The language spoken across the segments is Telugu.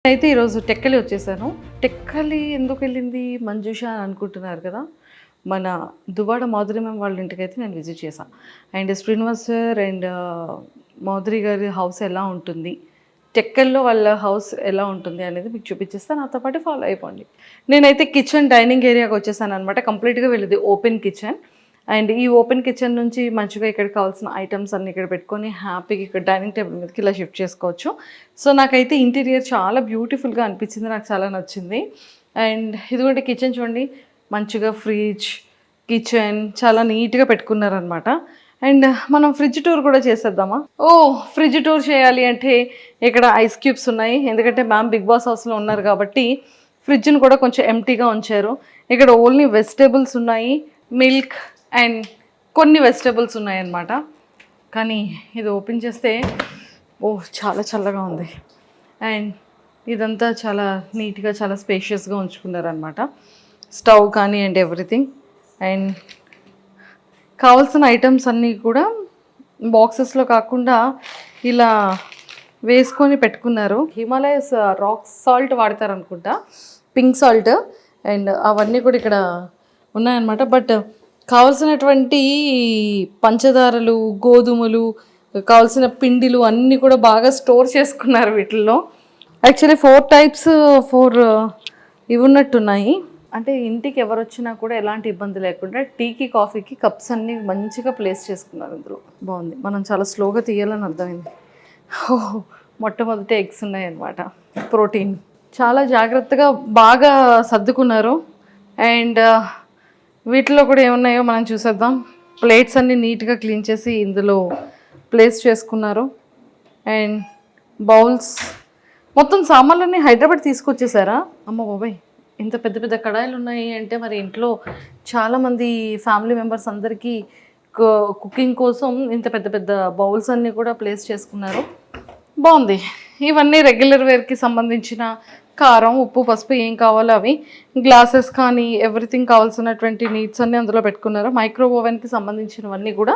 అయితే ఈరోజు టెక్కలి వచ్చేసాను. టెక్కలి ఎందుకు వెళ్ళింది మంజుష అని అనుకుంటున్నారు కదా. మన దువ్వాడ మాధురి మ్యామ్ వాళ్ళ ఇంటికైతే నేను విజిట్ చేశాను. And Srinivas sir and Madhuri గారి హౌస్ ఎలా ఉంటుంది, టెక్కల్లో వాళ్ళ హౌస్ ఎలా ఉంటుంది అనేది మీకు చూపించేస్తాను. నాతో పాటు ఫాలో అయిపోండి. నేనైతే కిచెన్ డైనింగ్ ఏరియాకి వచ్చేసాను అనమాట. కంప్లీట్గా వెళ్ళేది ఓపెన్ కిచెన్. అండ్ ఈ ఓపెన్ కిచెన్ నుంచి మంచిగా ఇక్కడ కావాల్సిన ఐటమ్స్ అన్ని ఇక్కడ పెట్టుకొని హ్యాపీగా ఇక్కడ డైనింగ్ టేబుల్ మీదకి ఇలా షిఫ్ట్ చేసుకోవచ్చు. సో నాకైతే ఇంటీరియర్ చాలా బ్యూటిఫుల్గా అనిపించింది, నాకు చాలా నచ్చింది. అండ్ ఇదిగోండి కిచెన్ చూడండి, మంచిగా ఫ్రిడ్జ్, కిచెన్ చాలా నీట్గా పెట్టుకున్నారనమాట. అండ్ మనం ఫ్రిడ్జ్ టూర్ కూడా చేసేద్దామా? ఫ్రిడ్జ్ టూర్ చేయాలి అంటే ఇక్కడ ఐస్ క్యూబ్స్ ఉన్నాయి, ఎందుకంటే మ్యామ్ బిగ్ బాస్ హౌస్లో ఉన్నారు కాబట్టి ఫ్రిడ్జ్ని కూడా కొంచెం ఎంటీగా ఉంచారు. ఇక్కడ ఓన్లీ వెజిటేబుల్స్ ఉన్నాయి, మిల్క్ అండ్ కొన్ని వెజిటేబుల్స్ ఉన్నాయన్నమాట. కానీ ఇది ఓపెన్ చేస్తే చాలా చల్లగా ఉంది. అండ్ ఇదంతా చాలా నీట్గా చాలా స్పేషియస్గా ఉంచుకున్నారనమాట. స్టవ్ కానీ అండ్ ఎవ్రీథింగ్. అండ్ కావాల్సిన ఐటమ్స్ అన్నీ కూడా బాక్సెస్లో కాకుండా ఇలా వేసుకొని పెట్టుకున్నారు. హిమాలయస్ రాక్ సాల్ట్ వాడతారనుకుంటా, పింక్ సాల్ట్. అండ్ అవన్నీ కూడా ఇక్కడ ఉన్నాయన్నమాట. బట్ కావలసినటువంటి పంచదారలు, గోధుమలు, కావాల్సిన పిండిలు అన్నీ కూడా బాగా స్టోర్ చేసుకున్నారు వీటిల్లో. యాక్చువల్లీ 4 టైప్స్ ఇవి ఉన్నట్టున్నాయి. అంటే ఇంటికి ఎవరు వచ్చినా కూడా ఎలాంటి ఇబ్బంది లేకుండా టీకి కాఫీకి కప్స్ అన్నీ మంచిగా ప్లేస్ చేసుకున్నారు ఇందులో. బాగుంది. మనం చాలా స్లోగా తీయాలని అర్థమైంది. మొట్టమొదటి ఎగ్స్ ఉన్నాయన్నమాట, ప్రోటీన్. చాలా జాగ్రత్తగా బాగా సర్దుకున్నారు. అండ్ వీటిలో కూడా ఏమున్నాయో మనం చూసేద్దాం. ప్లేట్స్ అన్నీ నీట్గా క్లీన్ చేసి ఇందులో ప్లేస్ చేసుకున్నారు. అండ్ బౌల్స్, మొత్తం సామాన్లన్నీ హైదరాబాద్ తీసుకొచ్చేసారా? అమ్మ బాబాయ్, ఇంత పెద్ద పెద్ద కడాయిలు ఉన్నాయి అంటే మరి ఇంట్లో చాలామంది ఫ్యామిలీ మెంబర్స్ అందరికీ కుకింగ్ కోసం ఇంత పెద్ద పెద్ద బౌల్స్ అన్నీ కూడా ప్లేస్ చేసుకున్నారు. బాగుంది. ఇవన్నీ రెగ్యులర్ వేర్కి సంబంధించిన కారం, ఉప్పు, పసుపు ఏం కావాలో అవి, గ్లాసెస్ కానీ ఎవ్రీథింగ్ కావాల్సినటువంటి నీడ్స్ అన్నీ అందులో పెట్టుకున్నారు. మైక్రో ఓవెన్కి సంబంధించినవన్నీ కూడా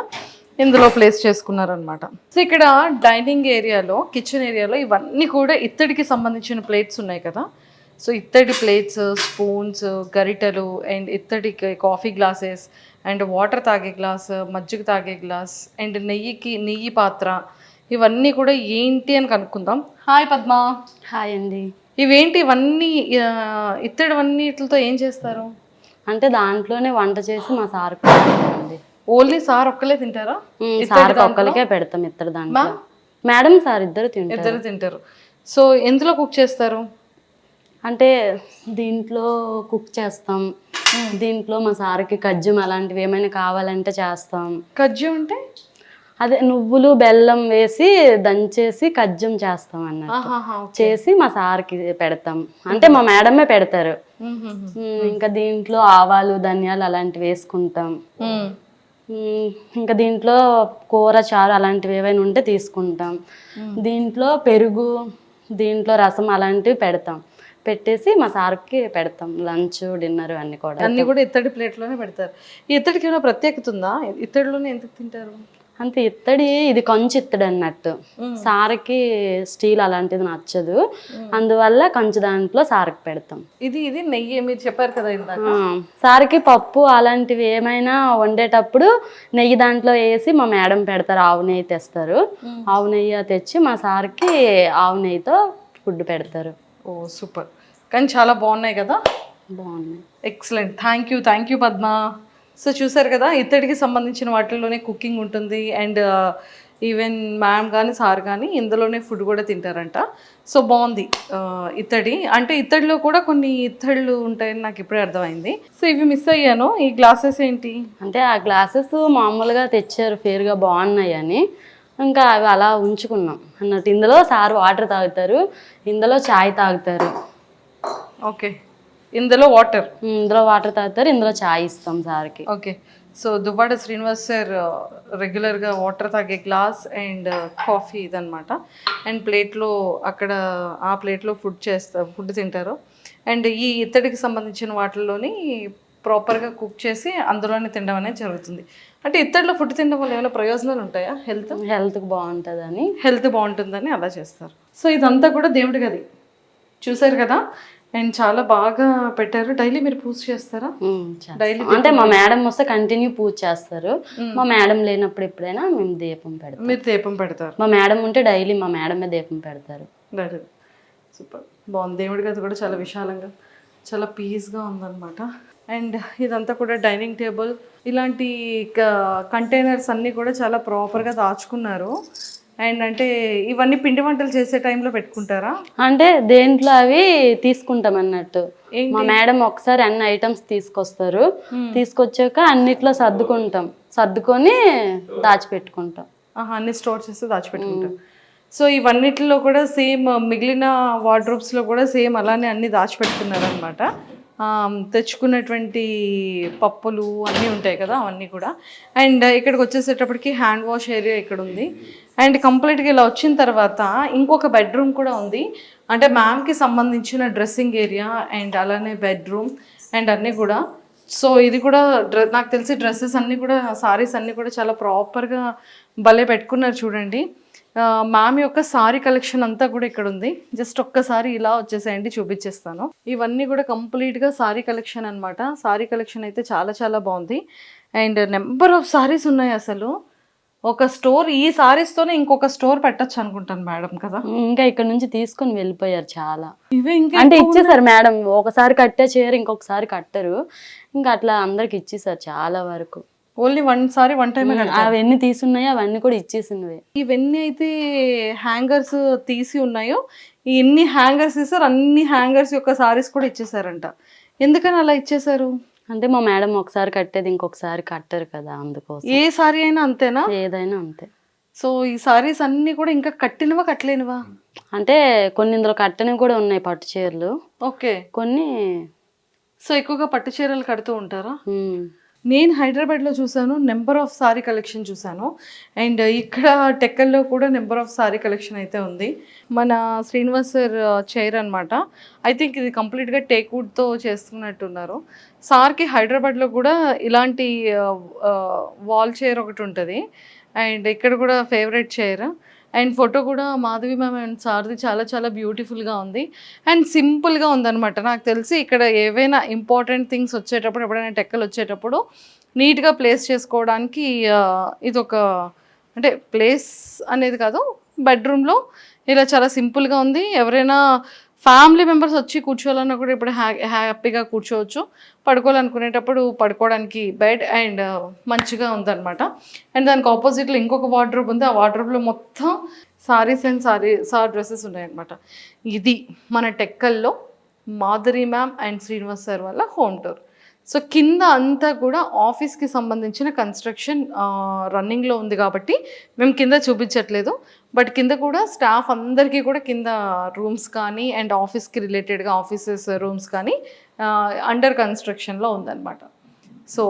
ఇందులో ప్లేస్ చేసుకున్నారనమాట. సో ఇక్కడ డైనింగ్ ఏరియాలో, కిచెన్ ఏరియాలో ఇవన్నీ కూడా ఇత్తడికి సంబంధించిన ప్లేట్స్ ఉన్నాయి కదా. సో ఇత్తడి ప్లేట్స్, స్పూన్స్, గరిటెలు అండ్ ఇత్తడి కాఫీ గ్లాసెస్ అండ్ వాటర్ తాగే గ్లాస్, మజ్జిగ తాగే గ్లాస్ అండ్ నెయ్యి పాత్ర, ఇవన్నీ కూడా ఏంటి అని కనుక్కుందాం. హాయ్ పద్మ. హాయ్ అండి. ఇవేంటి ఇవన్నీ? ఇత్తడివన్నిటితో ఏం చేస్తారు? అంటే దాంట్లోనే వంట చేసి మా సార్ అండి. ఓన్లీ సార్ ఒక్కలే తింటారా? సార్ ఒక్కరికే పెడతాం ఇత్తడి దాంట్లో. మేడం సార్ ఇద్దరు తింటారు. సో ఎందులో కుక్ చేస్తారు? అంటే దీంట్లో కుక్ చేస్తాం. దీంట్లో మా సార్కి కజ్జం అలాంటివి ఏమైనా కావాలంటే చేస్తాం. కజ్జం అంటే అదే నువ్వులు బెల్లం వేసి దంచేసి కజ్జం చేస్తాం అన్నట్టు. చేసి మా సార్కి పెడతాం. అంటే మా మేడమే పెడతారు. ఇంకా దీంట్లో ఆవాలు, ధనియాలు అలాంటివి వేసుకుంటాం. ఇంకా దీంట్లో కూర, చారు అలాంటివి ఏవైనా ఉంటే తీసుకుంటాం. దీంట్లో పెరుగు, దీంట్లో రసం అలాంటివి పెడతాం. పెట్టేసి మా సార్కి పెడతాం. లంచ్, డిన్నర్ అన్నీ కూడా ఇత్తడి ప్లేట్లోనే పెడతారు. ఈ ఇత్తడికి ఏమైనా ప్రత్యేకత ఉందా? ఇత్తడిలోనే ఎందుకు తింటారు? అంతే, ఇత్తడి ఇది కంచు ఇత్తడి అన్నట్టు. సార్కి స్టీల్ అలాంటిది నచ్చదు, అందువల్ల కంచు దాంట్లో సార్కి పెడతాం. ఇది నెయ్యి మీరు చెప్పారు కదా ఇందాక. సార్కి పప్పు అలాంటివి ఏమైనా వండేటప్పుడు నెయ్యి దాంట్లో వేసి మా మేడం పెడతారు. ఆవు నెయ్యి తెస్తారు. ఆవు నెయ్యి తెచ్చి మా సార్కి ఆవు నెయ్యితో ఫుడ్ పెడతారు. సూపర్. కానీ చాలా బాగున్నాయి కదా. బాగున్నాయి. Excellent. Thank you Padma. So చూసారు కదా, ఇత్తడికి సంబంధించిన వాటిల్లోనే కుకింగ్ ఉంటుంది. అండ్ ఈవెన్ మ్యామ్ కానీ సార్ కానీ ఇందులోనే ఫుడ్ కూడా తింటారంట. సో బాగుంది. ఇత్తడి అంటే ఇత్తడిలో కూడా కొన్ని ఇత్తళ్ళు ఉంటాయని నాకు ఇప్పుడే అర్థమైంది. సో ఇవి మిస్ అయ్యాను. ఈ గ్లాసెస్ ఏంటి అంటే ఆ గ్లాసెస్ మామూలుగా తెచ్చారు, ఫేర్గా బాగున్నాయి అని. ఇంకా అవి అలా ఉంచుకున్నాం అన్నట్టు. ఇందులో సార్ వాటర్ తాగుతారు, ఇందులో చాయ్ తాగుతారు. ఓకే, ఇందులో వాటర్ తాగుతారు, ఇందులో చాయ్ ఇస్తాం సార్కి. Okay. So Duvvada Srinivas sir రెగ్యులర్గా వాటర్ తాగే గ్లాస్ అండ్ కాఫీ ఇదనమాట. అండ్ ప్లేట్లో అక్కడ ఆ ప్లేట్లో ఫుడ్ తింటారు. అండ్ ఈ ఇత్తడికి సంబంధించిన వాటిల్లోని ప్రాపర్గా కుక్ చేసి అందులోనే తినడం అనేది జరుగుతుంది. అంటే ఇత్తడిలో ఫుడ్ తినడం వల్ల ఏమైనా ప్రయోజనాలు ఉంటాయా? హెల్త్కి బాగుంటుందని అలా చేస్తారు. సో ఇదంతా కూడా దేవుడి గది. చూసారు కదా, అండ్ చాలా బాగా పెట్టారు. డైలీ మీరు పూజ చేస్తారా? డైలీ అంటే మా మేడం వస్తే కంటిన్యూ పూజ చేస్తారు. మా మేడం లేనప్పుడు ఎప్పుడైనా మేము దీపం పెడతాం. మీరు దీపం పెడతారు? మా మేడం ఉంటే డైలీ మా మేడమే దీపం పెడతారు. సూపర్, బాగుంది. దేవుడి గది కూడా చాలా విశాలంగా, చాలా పీస్గా ఉందన్నమాట. అండ్ ఇదంతా కూడా డైనింగ్ టేబుల్, ఇలాంటి కంటైనర్స్ అన్నీ కూడా చాలా ప్రాపర్గా దాచుకున్నారు. అండ్ అంటే ఇవన్నీ పిండి వంటలు చేసే టైంలో పెట్టుకుంటారా? అంటే దేంట్లో అవి తీసుకుంటాం అన్నట్టు. మా మేడం ఒకసారి అన్ని ఐటమ్స్ తీసుకొస్తారు, తీసుకొచ్చాక అన్నిట్లో సర్దుకొని దాచిపెట్టుకుంటాం. అన్ని స్టోర్ చేస్తే దాచిపెట్టుకుంటాం. సో ఇవన్నిటిలో కూడా సేమ్ మిగిలిన వార్డ్రోబ్స్లో కూడా సేమ్ అలానే అన్ని దాచిపెట్టుకున్నారనమాట. తెచ్చుకున్నటువంటి పప్పులు అన్నీ ఉంటాయి కదా, అవన్నీ కూడా. అండ్ ఇక్కడికి వచ్చేసేటప్పటికి హ్యాండ్ వాష్ ఏరియా ఇక్కడ ఉంది. అండ్ కంప్లీట్గా ఇలా వచ్చిన తర్వాత ఇంకొక బెడ్రూమ్ కూడా ఉంది. అంటే మ్యామ్కి సంబంధించిన డ్రెస్సింగ్ ఏరియా అండ్ అలానే బెడ్రూమ్ అండ్ అన్నీ కూడా. సో ఇది కూడా నాకు తెలిసి డ్రెస్సెస్ అన్నీ కూడా, సారీస్ అన్నీ కూడా చాలా ప్రాపర్గా భలే పెట్టుకున్నారు చూడండి. మ్యామ్ యొక్క సారీ కలెక్షన్ అంతా కూడా ఇక్కడ ఉంది. జస్ట్ ఒక్కసారి ఇలా వచ్చేసేయండి, చూపించేస్తాను. ఇవన్నీ కూడా కంప్లీట్గా సారీ కలెక్షన్ అనమాట. సారీ కలెక్షన్ అయితే చాలా చాలా బాగుంది. అండ్ నెంబర్ ఆఫ్ సారీస్ ఉన్నాయి. అసలు ఒక స్టోర్, ఈ సారీస్తోనే ఇంకొక స్టోర్ పెట్టచ్చు అనుకుంటాను మేడం కదా. ఇంకా ఇక్కడ నుంచి తీసుకొని వెళ్ళిపోయారు చాలా. ఇవే ఇంకా అంటే ఇచ్చేసారు మేడం, ఒకసారి కట్టే చీర ఇంకొకసారి కట్టరు, ఇంకా అట్లా అందరికి ఇచ్చేసారు చాలా వరకు. ఓన్లీ వన్ టైం అవన్నీ తీసున్నాయో అవన్నీ కూడా ఇచ్చేసినవి. ఇవన్నీ అయితే హ్యాంగర్స్ తీసి ఉన్నాయో, ఎన్ని హ్యాంగర్స్ ఇస్తారు అన్ని హ్యాంగర్స్ యొక్క సారీస్ కూడా ఇచ్చేసారంట. ఎందుకని అలా ఇచ్చేసారు? అంటే మా మేడం ఒకసారి కట్టేది ఇంకొకసారి కట్టరు కదా, అందుకోసం. ఏ సారీ అయినా అంతేనా? ఏదైనా అంతే. సో ఈ సారీస్ అన్ని కూడా ఇంకా కట్టినవా కట్టలేనివా? అంటే కొన్ని ఇందులో కట్టనివి కూడా ఉన్నాయి, పట్టు చీరలు. ఓకే, కొన్ని. సో ఎక్కువగా పట్టు చీరలు కడుతూ ఉంటారా? నేను హైదరాబాద్లో చూసాను, నెంబర్ ఆఫ్ సారీ కలెక్షన్ చూసాను. అండ్ ఇక్కడ టెక్కల్లో కూడా నెంబర్ ఆఫ్ సారీ కలెక్షన్ అయితే ఉంది. మన శ్రీనివాస్ సార్ చైర్ అనమాట. ఐ థింక్ ఇది కంప్లీట్గా టేక్వుడ్తో చేస్తున్నట్టున్నారు. సార్కి హైదరాబాద్లో కూడా ఇలాంటి వాల్ చైర్ ఒకటి ఉంటుంది. అండ్ ఇక్కడ కూడా ఫేవరెట్ చైర్. అండ్ ఫోటో కూడా మాధవి మ్యామ్ అండ్ సార్ది చాలా చాలా బ్యూటిఫుల్గా ఉంది అండ్ సింపుల్గా ఉందన్నమాట. నాకు తెలిసి ఇక్కడ ఏవైనా ఇంపార్టెంట్ థింగ్స్ వచ్చేటప్పుడు, ఎప్పుడైనా టెక్కలు వచ్చేటప్పుడు నీట్గా ప్లేస్ చేసుకోవడానికి ఇదొక, అంటే ప్లేస్ అనేది కాదు, బెడ్రూమ్లో ఇలా చాలా సింపుల్గా ఉంది. ఎవరైనా ఫ్యామిలీ మెంబర్స్ వచ్చి కూర్చోవాలన్నా కూడా ఇప్పుడు హ్యాపీగా కూర్చోవచ్చు. పడుకోవాలనుకునేటప్పుడు పడుకోవడానికి బెడ్ అండ్ మంచిగా ఉందన్నమాట. అండ్ దానికి ఆపోజిట్లో ఇంకొక వార్డ్రోబ్ ఉంది. ఆ వార్డ్రోబ్లో మొత్తం సారీస్ అండ్ సార్ డ్రెస్సెస్ ఉన్నాయన్నమాట. ఇది మన టెక్కల్లో Madhuri ma'am and Srinivas sir వల్ల హోమ్ టూర్. సో కింద అంతా కూడా ఆఫీస్కి సంబంధించిన కన్స్ట్రక్షన్ రన్నింగ్లో ఉంది కాబట్టి మేము కింద చూపించట్లేదు. బట్ కింద కూడా స్టాఫ్ అందరికీ కూడా కింద రూమ్స్ కానీ అండ్ ఆఫీస్కి రిలేటెడ్గా ఆఫీసెస్ రూమ్స్ కానీ అండర్ కన్స్ట్రక్షన్లో ఉందన్నమాట. సో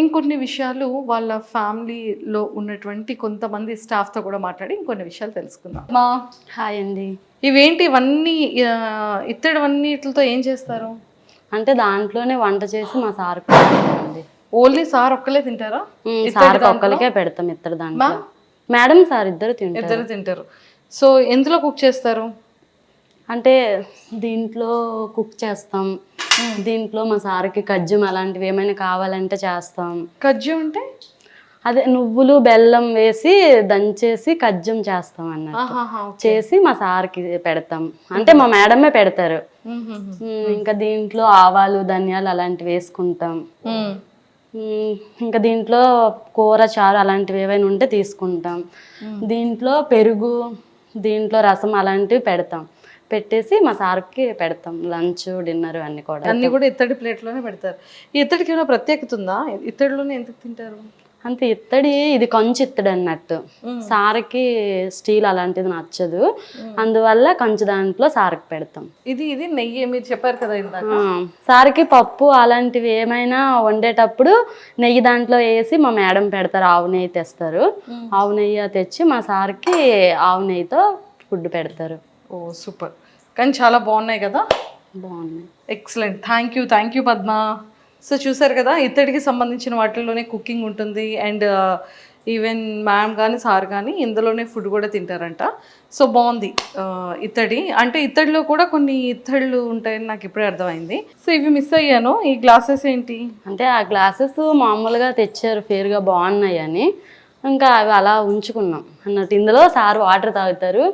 ఇంకొన్ని విషయాలు వాళ్ళ ఫ్యామిలీలో ఉన్నటువంటి కొంతమంది స్టాఫ్తో కూడా మాట్లాడి ఇంకొన్ని విషయాలు తెలుసుకుందాం. మా హాయ్ అండి. ఇవేంటి ఇవన్నీ ఇత్తడివన్నిటితో ఏం చేస్తారు? అంటే దాంట్లోనే వంట చేసి మా సార్ అండి. ఓన్లీ సార్ ఒక్కలే తింటారా? సార్ ఒక్కరికే పెడతాం ఇద్దరు దాంట్లో. మేడం సార్ ఇద్దరు తింటారు. సో ఎందులో కుక్ చేస్తారు? అంటే దీంట్లో కుక్ చేస్తాం, దీంట్లో మా సార్కి కజ్జం అలాంటివి ఏమైనా కావాలంటే చేస్తాం. కజ్జం అంటే అదే నువ్వులు బెల్లం వేసి దంచేసి కజ్జం చేస్తాం అన్నట్టు. చేసి మా సార్కి పెడతాం. అంటే మా మేడమే పెడతారు. ఇంకా దీంట్లో ఆవాలు ధనియాలు అలాంటివి వేసుకుంటాం. ఇంకా దీంట్లో కూర చారు అలాంటివి ఏవైనా ఉంటే తీసుకుంటాం. దీంట్లో పెరుగు, దీంట్లో రసం అలాంటివి పెడతాం. పెట్టేసి మా సార్కి పెడతాం. లంచ్ డిన్నర్ అన్ని కూడా ఇత్తడి ప్లేట్లోనే పెడతారు. ఈ ఇత్తడికి ఏమైనా ప్రత్యేకత ఉందా? ఇత్తడిలోనే ఎందుకు తింటారు? అంతే, ఇత్తడి ఇది కంచు ఇత్తడి అన్నట్టు. సార్కి స్టీల్ అలాంటిది నచ్చదు, అందువల్ల కంచు దాంట్లో సార్కి పెడతాం. ఇది నెయ్యి మీరు చెప్పారు కదా ఇందాక. సార్కి పప్పు అలాంటివి ఏమైనా వండేటప్పుడు నెయ్యి దాంట్లో వేసి మా మేడం పెడతారు. ఆవు నెయ్యి తెస్తారు. ఆవు నెయ్యి తెచ్చి మా సార్కి ఆవు నెయ్యితో ఫుడ్ పెడతారు. ఓ సూపర్. కానీ చాలా బాగున్నాయి కదా? బాగున్నాయి. Excellent. Thank you Padma. So చూసారు కదా, ఇత్తడికి సంబంధించిన వాటిల్లోనే కుకింగ్ ఉంటుంది. అండ్ ఈవెన్ మ్యామ్ కానీ సార్ కానీ ఇందులోనే ఫుడ్ కూడా తింటారంట. సో బాగుంది. ఇత్తడి అంటే ఇత్తడిలో కూడా కొన్ని ఇత్తళ్ళు ఉంటాయని నాకు ఇప్పుడే అర్థమైంది. సో ఇవి మిస్ అయ్యాను. ఈ గ్లాసెస్ ఏంటి అంటే ఆ గ్లాసెస్ మామూలుగా తెచ్చారు ఫేర్గా బాగున్నాయి అని, ఇంకా అవి అలా ఉంచుకున్నాం అన్నట్టు. ఇందులో సార్ వాటర్ తాగుతారు,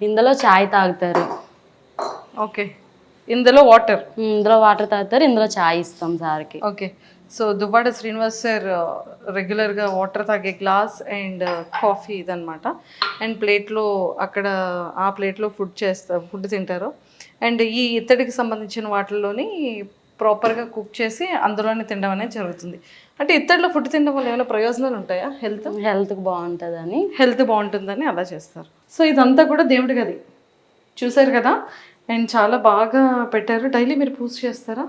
ఇందులో చాయ్ తాగుతారు. ఓకే, ఇందులో వాటర్ తాగుతారు, ఇందులో చాయ్ ఇస్తాం సార్కి. Okay, so Duvvada Srinivas sir రెగ్యులర్గా వాటర్ తాగే గ్లాస్ అండ్ కాఫీ ఇదనమాట. అండ్ ప్లేట్లో అక్కడ ఆ ప్లేట్లో ఫుడ్ తింటారు. అండ్ ఈ ఇత్తడికి సంబంధించిన వాటిల్లోని ప్రాపర్గా కుక్ చేసి అందులోనే తినడం అనేది జరుగుతుంది. అంటే ఇత్తడిలో ఫుడ్ తినడం వల్ల ఏమైనా ప్రయోజనాలు ఉంటాయా? హెల్త్కి బాగుంటుందని, హెల్త్ బాగుంటుందని అలా చేస్తారు. సో ఇదంతా కూడా దేవుడి గది చూసారు కదా, అండ్ చాలా బాగా పెట్టారు. డైలీ మీరు పూజ చేస్తారా?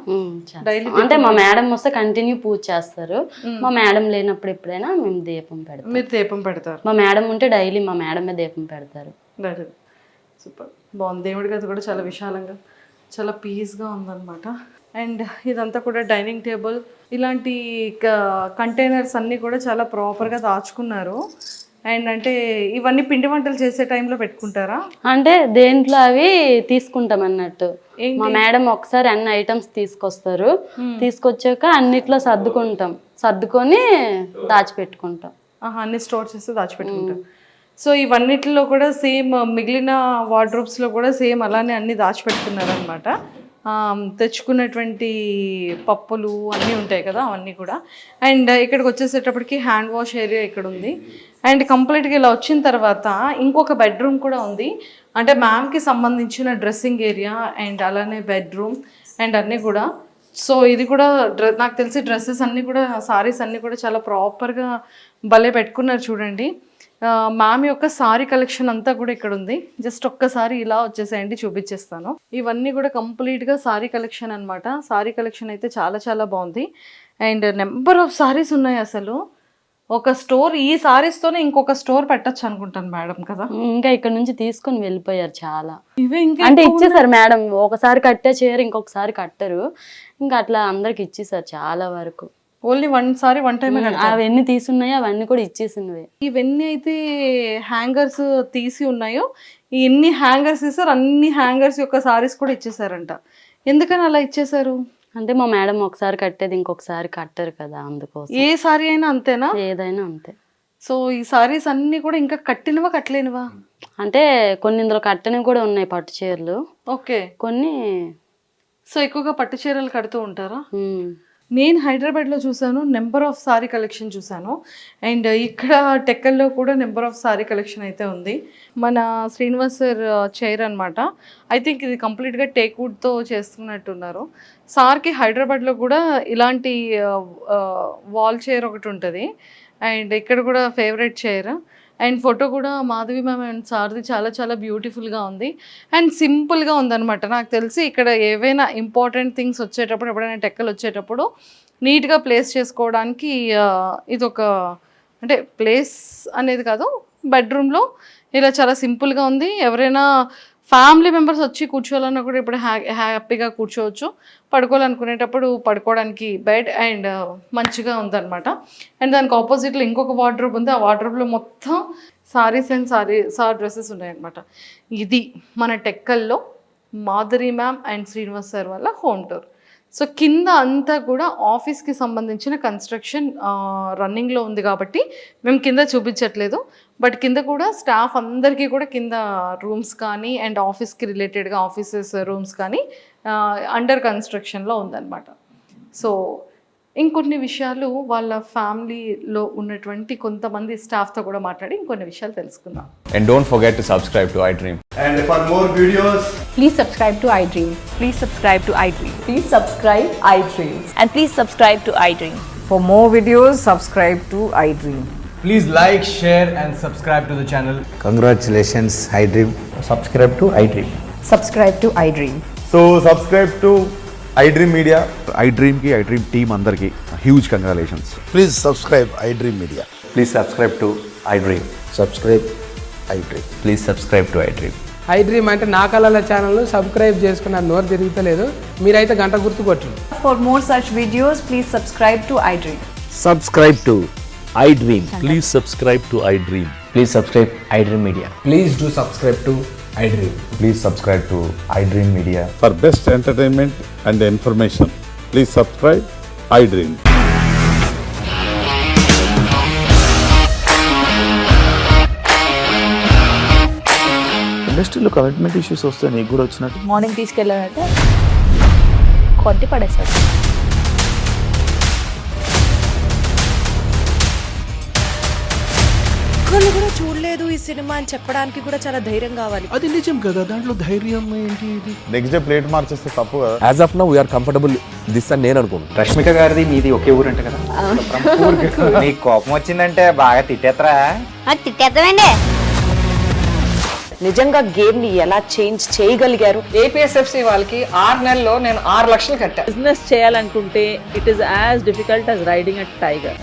డైలీ అంటే మా మేడం వస్తే కంటిన్యూ పూజ చేస్తారు. మా మేడం లేనప్పుడు ఎప్పుడైనా మేము దీపం పెడతాం. మీరు దీపం పెడతారు? మా మేడం ఉంటే డైలీ మా మేడమే దీపం పెడతారు. సూపర్, బాగుంది. దేవుడి గది కూడా చాలా విశాలంగా చాలా పీస్గా ఉందన్నమాట. అండ్ ఇదంతా కూడా డైనింగ్ టేబుల్, ఇలాంటి కంటైనర్స్ అన్నీ కూడా చాలా ప్రాపర్గా దాచుకున్నారు. అండ్ అంటే ఇవన్నీ పిండి వంటలు చేసే టైంలో పెట్టుకుంటారా? అంటే దేంట్లో అవి తీసుకుంటాం అన్నట్టు. మా మేడం ఒకసారి అన్ని ఐటమ్స్ తీసుకొస్తారు, తీసుకొచ్చాక అన్నిట్లో సర్దుకొని దాచిపెట్టుకుంటాం. అన్ని స్టోర్ చేసి దాచిపెట్టుకుంటాం. సో ఇవన్నిటిలో కూడా సేమ్ మిగిలిన వార్డ్రోబ్స్లో కూడా సేమ్ అలానే అన్ని దాచిపెట్టుకున్నారనమాట. తెచ్చుకున్నటువంటి పప్పులు అన్నీ ఉంటాయి కదా, అవన్నీ కూడా. అండ్ ఇక్కడికి వచ్చేసేటప్పటికి హ్యాండ్ వాష్ ఏరియా ఇక్కడ ఉంది. అండ్ కంప్లీట్గా ఇలా వచ్చిన తర్వాత ఇంకొక బెడ్రూమ్ కూడా ఉంది. అంటే మ్యామ్కి సంబంధించిన డ్రెస్సింగ్ ఏరియా అండ్ అలానే బెడ్రూమ్ అండ్ అన్నీ కూడా. సో ఇది కూడా నాకు తెలిసి డ్రెస్సెస్ అన్నీ కూడా, సారీస్ అన్నీ కూడా చాలా ప్రాపర్గా భలే పెట్టుకున్నారు చూడండి. మ్యామ్ యొక్క సారీ కలెక్షన్ అంతా కూడా ఇక్కడ ఉంది. జస్ట్ ఒక్కసారి ఇలా వచ్చేసేయండి, చూపించేస్తాను. ఇవన్నీ కూడా కంప్లీట్గా సారీ కలెక్షన్ అనమాట. సారీ కలెక్షన్ అయితే చాలా చాలా బాగుంది. అండ్ నెంబర్ ఆఫ్ సారీస్ ఉన్నాయి. అసలు ఒక స్టోర్ ఈ సారీస్తోనే ఇంకొక స్టోర్ పెట్టచ్చు అనుకుంటాను మేడం కదా. ఇంకా ఇక్కడ నుంచి తీసుకొని వెళ్ళిపోయారు చాలా. ఇవే ఇంకా అంటే ఇచ్చేసారు మేడం, ఒకసారి కట్టే చీర ఇంకొకసారి కట్టరు, ఇంకా అట్లా అందరికి ఇచ్చేసారు చాలా వరకు. ఓన్లీ వన్ టైం అవన్నీ తీసున్నాయో అవన్నీ కూడా ఇచ్చేసినవి. ఇవన్నీ అయితే హ్యాంగర్స్ తీసి ఉన్నాయో, ఎన్ని హ్యాంగర్స్ ఇస్తారు అన్ని హ్యాంగర్స్ యొక్క సారీస్ కూడా ఇచ్చేసారంట. ఎందుకని అలా ఇచ్చేసారు? అంటే మా మేడం ఒకసారి కట్టేది ఇంకొకసారి కట్టరు కదా, అందుకోసం. ఏ సారీ అయినా అంతేనా? ఏదైనా అంతే. సో ఈ సారీస్ అన్ని కూడా ఇంకా కట్టినవా కట్టలేనివా? అంటే కొన్ని ఇందులో కట్టనివి కూడా ఉన్నాయి, పట్టు చీరలు. ఓకే, కొన్ని. సో ఎక్కువగా పట్టు చీరలు కడుతూ ఉంటారా? నేను హైదరాబాద్లో చూసాను, నెంబర్ ఆఫ్ సారీ కలెక్షన్ చూసాను. అండ్ ఇక్కడ టెక్కల్లో కూడా నెంబర్ ఆఫ్ సారీ కలెక్షన్ అయితే ఉంది. మన శ్రీనివాస్ సార్ చైర్ అనమాట. ఐ థింక్ ఇది కంప్లీట్గా టేక్వుడ్తో చేస్తున్నట్టున్నారు. సార్కి హైదరాబాద్లో కూడా ఇలాంటి వాల్ చైర్ ఒకటి ఉంటుంది. అండ్ ఇక్కడ కూడా ఫేవరెట్ చైర్. అండ్ ఫోటో కూడా మాధవి మ్యామ్ అండ్ సార్ది చాలా చాలా బ్యూటిఫుల్గా ఉంది అండ్ సింపుల్గా ఉందన్నమాట. నాకు తెలిసి ఇక్కడ ఏవైనా ఇంపార్టెంట్ థింగ్స్ వచ్చేటప్పుడు, ఎప్పుడైనా టెక్కలు వచ్చేటప్పుడు నీట్గా ప్లేస్ చేసుకోవడానికి ఇదొక, అంటే ప్లేస్ అనేది కాదు, బెడ్రూమ్లో ఇలా చాలా సింపుల్గా ఉంది. ఎవరైనా ఫ్యామిలీ మెంబర్స్ వచ్చి కూర్చోవాలన్నా కూడా ఇప్పుడు హ్యాపీగా కూర్చోవచ్చు. పడుకోవాలనుకునేటప్పుడు పడుకోవడానికి బెడ్ అండ్ మంచిగా ఉందన్నమాట. అండ్ దానికి ఆపోజిట్లో ఇంకొక వార్డ్రోబ్ ఉంది. ఆ వార్డ్రోబ్లో మొత్తం సారీస్ అండ్ సార్ డ్రెస్సెస్ ఉన్నాయన్నమాట. ఇది మన టెక్కల్లో Madhuri ma'am and Srinivas sir వల్ల హోమ్ టూర్. సో కింద అంతా కూడా ఆఫీస్కి సంబంధించిన కన్స్ట్రక్షన్ రన్నింగ్లో ఉంది కాబట్టి మేము కింద చూపించట్లేదు. బట్ కింద కూడా స్టాఫ్ అందరికీ కూడా కింద రూమ్స్ కానీ అండ్ ఆఫీస్కి రిలేటెడ్గా ఆఫీసెస్ రూమ్స్ కానీ అండర్ కన్స్ట్రక్షన్లో ఉందన్నమాట. సో ఇంకొన్ని విషయాలు వాళ్ళ ఫ్యామిలీలో ఉన్నటువంటి కొంతమంది స్టాఫ్తో కూడా మాట్లాడి ఇంకొన్ని విషయాలు తెలుసుకుందాం. And don't forget to subscribe to iDream. And for more videos, please subscribe to iDream. Please subscribe to iDream. Please subscribe iDream. And please subscribe to iDream. For more videos, subscribe to iDream. please like, share and subscribe to the channel. Congratulations, iDream. Subscribe to iDream. Subscribe to iDream. So subscribe to iDream Media. iDream ki iDream team andarki huge congratulations. Please subscribe iDream Media. Please subscribe to iDream. Subscribe iDream. Please subscribe to iDream. iDream అంటే నా కళల ఛానల్ సబ్స్క్రైబ్ చేసుకున్న నోరు తిరుగుతలేదు, మీరైతే గంట గుర్తు కొట్టండి. For more such videos, please subscribe to iDream. Subscribe to iDream. Please subscribe to iDream. Please subscribe iDream Media. Please do subscribe to iDream. Please subscribe to iDream Media. For best entertainment and information, please subscribe iDream. ఇండస్ట్రీలో కమిట్మెంట్ ఇష్యూస్ వస్తే నీకు కూడా వచ్చినట్టు మార్నింగ్ తీసుకెళ్ళాలంటే కొట్టి పడేశాడు. ఒక్కళ్ళు కూడా చూడలేదు ఈ సినిమా అని చెప్పడానికి కూడా చాలా ధైర్యం కావాలి. అది నిజం కదా, దాంట్లో ధైర్యం ఏంటి? ఇది నెక్స్ట్ డే ప్లేట్ మార్చేస్తే తప్పు కదా. As of now we are comfortable this అని నేను అనుకుంటున్నాను. రష్మిక గారిది మీది ఒకే ఊరంట కదా. నీకు కోపం వచ్చిందంటే బాగా తిట్టేత్తరా? తిట్టేద్దామండి. నిజంగా గేమ్ ని ఎలా చేంజ్ చేయగలిగారు? ఏపీఎస్ఎఫ్సి వాళ్ళకి 6 నెలల్లో నేను 6 లక్షలు కట్టా. బిజినెస్ చేయాలనుకుంటే it is as difficult as riding a tiger.